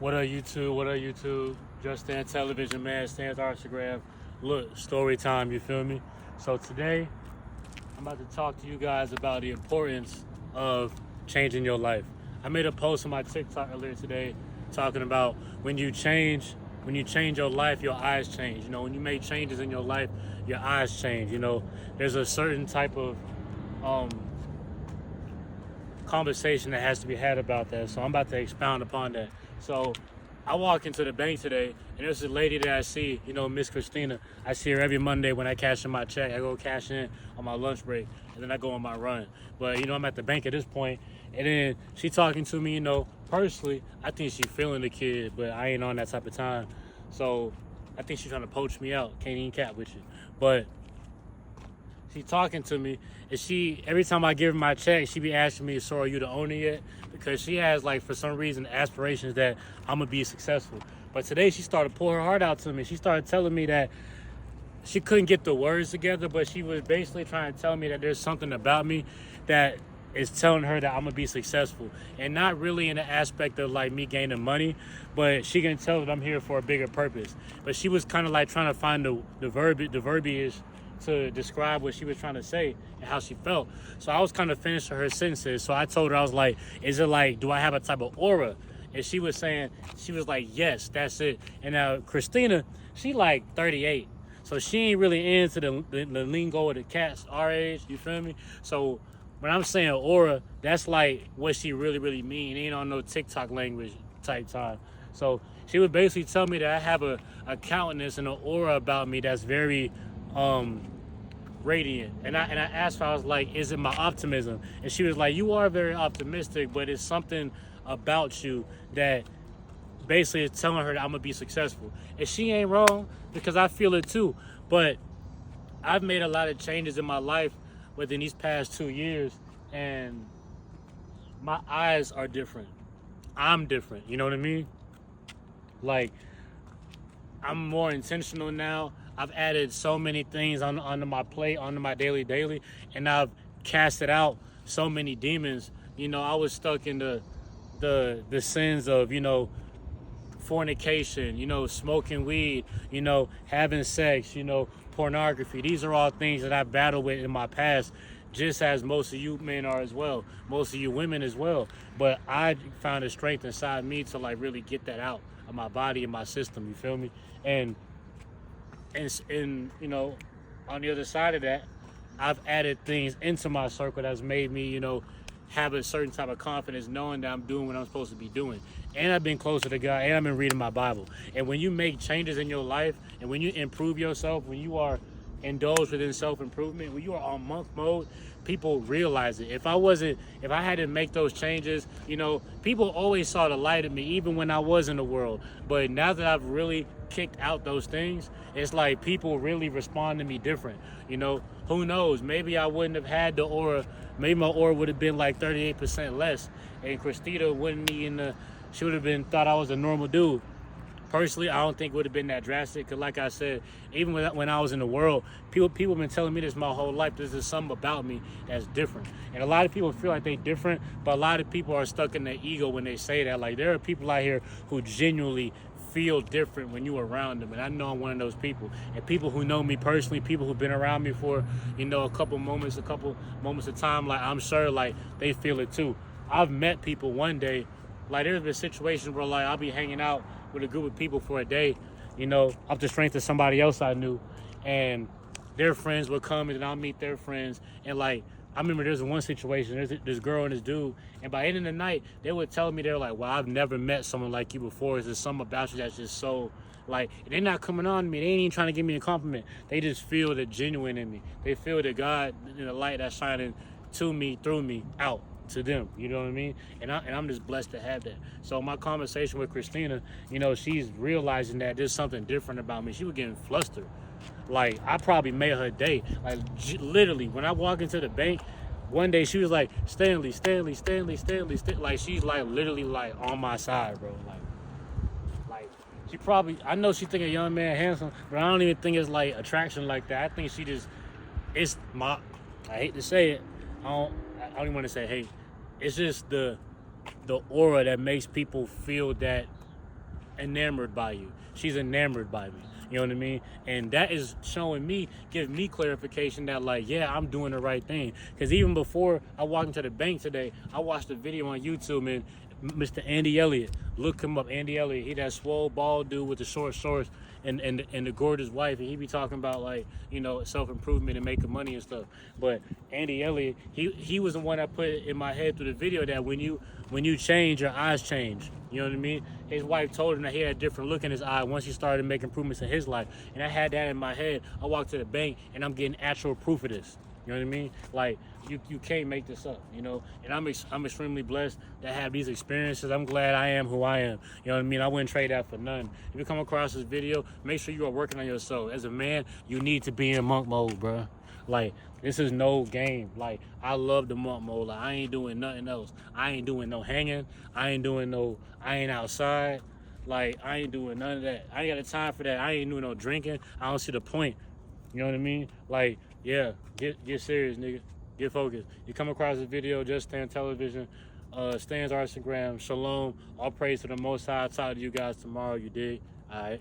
What up, YouTube? What up, YouTube? Just Stand Television, man. Stan's Instagram. Look, story time, you feel me? So today, I'm about to talk to you guys about the importance of changing your life. I made a post on my TikTok earlier today talking about when you change your life, your eyes change. You know, when you make changes in your life, your eyes change. You know, there's a certain type of um, conversation that has to be had about that. So I'm about to expound upon that. So I walk into the bank today, and there's a lady that I see, you know, Miss Christina. I see her every Monday when I cash in my check. I go cash in on my lunch break, and then I go on my run. But, you know, I'm at the bank at this point, and then she talking to me, you know, personally, I think she feeling the kid, but I ain't on that type of time. So I think she's trying to poach me out. Can't even cap with you. But she talking to me, and she every time I give her my check, she be asking me, "So are you the owner yet?" Because she has, like, for some reason, aspirations that I'm gonna be successful. But today she started pouring her heart out to me. She started telling me that she couldn't get the words together, but she was basically trying to tell me that there's something about me that is telling her that I'm gonna be successful, and not really in the aspect of like me gaining money, but she can tell that I'm here for a bigger purpose. But she was kind of like trying to find the verbiage to describe what she was trying to say and how she felt. So I was kind of finishing her sentences. So I told her, I was like, is it like, do I have a type of aura? And she was saying, she was like, yes, that's it. And now Christina, she like 38. So she ain't really into the lingo of the cats our age, you feel me? So when I'm saying aura, that's like what she really, really mean. Ain't on no TikTok language type time. So she would basically tell me that I have a countenance and an aura about me that's very radiant. And I asked her, I was like, is it my optimism? And she was like, you are very optimistic, but it's something about you that basically is telling her that I'm gonna be successful. And she ain't wrong, because I feel it too. But I've made a lot of changes in my life within these past 2 years, and my eyes are different. I'm different, you know what I mean? Like, I'm more intentional now. I've added so many things onto my plate, onto my daily, and I've casted out so many demons. You know, I was stuck in the sins of, you know, fornication, you know, smoking weed, you know, having sex, you know, pornography. These are all things that I battled with in my past, just as most of you men are as well, most of you women as well. But I found a strength inside me to like really get that out of my body and my system, you feel me? And you know, on the other side of that, I've added things into my circle that's made me, you know, have a certain type of confidence knowing that I'm doing what I'm supposed to be doing. And I've been closer to God, and I've been reading my Bible. And when you make changes in your life, and when you improve yourself, when you are indulged within self-improvement, when you are on monk mode, people realize it. If I hadn't make those changes, you know, people always saw the light in me, even when I was in the world. But now that I've really kicked out those things, it's like people really respond to me different. You know, who knows? Maybe I wouldn't have had the aura. Maybe my aura would have been like 38% less, and Christina wouldn't be she would have been thought I was a normal dude. Personally, I don't think it would have been that drastic, because like I said, even when I was in the world, people have been telling me this my whole life. There's just something about me that's different. And a lot of people feel like they're different, but a lot of people are stuck in their ego when they say that. Like, there are people out here who genuinely feel different when you're around them, and I know I'm one of those people. And people who know me personally, people who've been around me for, you know, a couple moments of time, like, I'm sure like they feel it too. I've met people one day, like, there's been situations where like I'll be hanging out with a group of people for a day, you know, off the strength of somebody else I knew, and their friends would come, and then I'll meet their friends. And like, I remember there's one situation, there's this girl and this dude, and by the end of the night, they would tell me, they're like, well, I've never met someone like you before. There's something about you that's just so, like, they're not coming on to me. They ain't even trying to give me a compliment. They just feel the genuine in me. They feel the God and the light that's shining to me, through me, out to them, you know what I mean? And I'm just blessed to have that. So my conversation with Christina, you know, she's realizing that there's something different about me. She was getting flustered. Like, I probably made her day. Like, literally, when I walk into the bank, one day she was like, Stanley. Like, she's like literally like on my side, bro. Like she probably, I know she think a young man handsome, but I don't even think it's like attraction like that. I think she just, it's my, I hate to say it, I don't even want to say hate. It's just the aura that makes people feel that enamored by you. She's enamored by me. You know what I mean? And that is showing me, giving me clarification that, like, yeah, I'm doing the right thing. Because even before I walked into the bank today, I watched a video on YouTube, and Mr. Andy Elliott, look him up. Andy Elliott, he that swole bald dude with the short shorts and the gorgeous wife, and he be talking about, like, you know, self-improvement and making money and stuff. But Andy Elliott, he was the one that put it in my head through the video that when you change, your eyes change. You know what I mean? His wife told him that he had a different look in his eye once he started making improvements in his life. And I had that in my head. I walked to the bank and I'm getting actual proof of this. You know what I mean? Like, you can't make this up, you know? And I'm extremely blessed to have these experiences. I'm glad I am who I am. You know what I mean? I wouldn't trade that for nothing. If you come across this video, make sure you are working on yourself. As a man, you need to be in monk mode, bro. Like, this is no game. Like, I love the monk mode. Like, I ain't doing nothing else. I ain't doing no hanging. I ain't outside. Like, I ain't doing none of that. I ain't got the time for that. I ain't doing no drinking. I don't see the point. You know what I mean? Like, yeah, get serious, nigga. Get focused. You come across this video, Just Stand Television, Stan's our Instagram. Shalom. All praise to the Most High. I'll talk to you guys tomorrow. You dig? All right.